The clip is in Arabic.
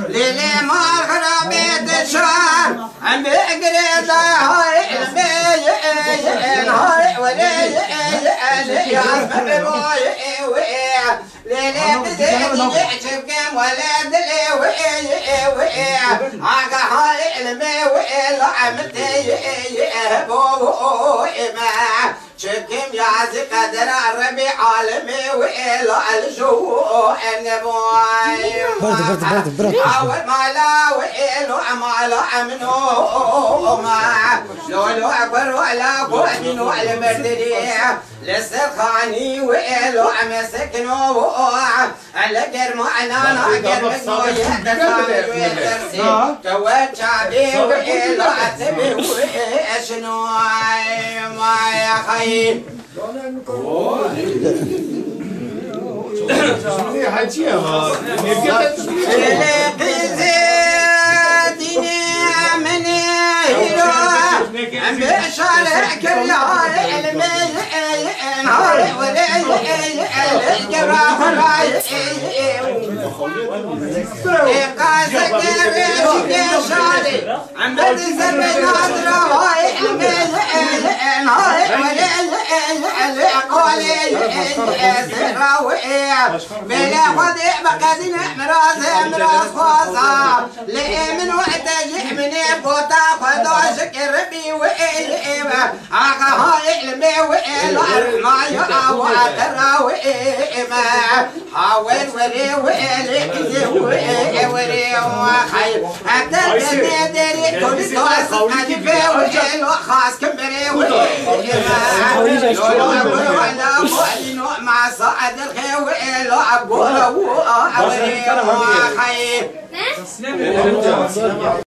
ليلي ما خربت الشهر عم بقرد هاي المين هاي ولي يعرف بوي ليلي بزيد يحشب كم ولد لي عاقا هاي المي ويلا عمتي بوي ما شكم يعزي قدر الربيع عالمي وإلا الجوع النبوي برد حاول مالا وإلا مالا منو ما لولو أكبر ولا قوة ولا مردلي للسخاني وإلا مسكنو على قرم أنا قرم يتسامي ويترسي توت شعبي وإلا أتبي وإشنو ما يا خي بشارك الله المين هاي ولي الجراح راي قاسك شادي عم بتسمي ناظرة هاي المين هاي ولي قولي سراوي بلا وضع بقدين مراز خاصة لئي من وقت جيح من بوتا خدوشك ربي وإيما عاقا هاي علمي وإيلا ما يقاوى تراويما حاول وري وإيلي وري وخير حتى الجنة كل توسط أجفي وإيلا خاص كمبري وإيما ولا مؤمن مع صعد الخير وإيلا أبوه وري وخير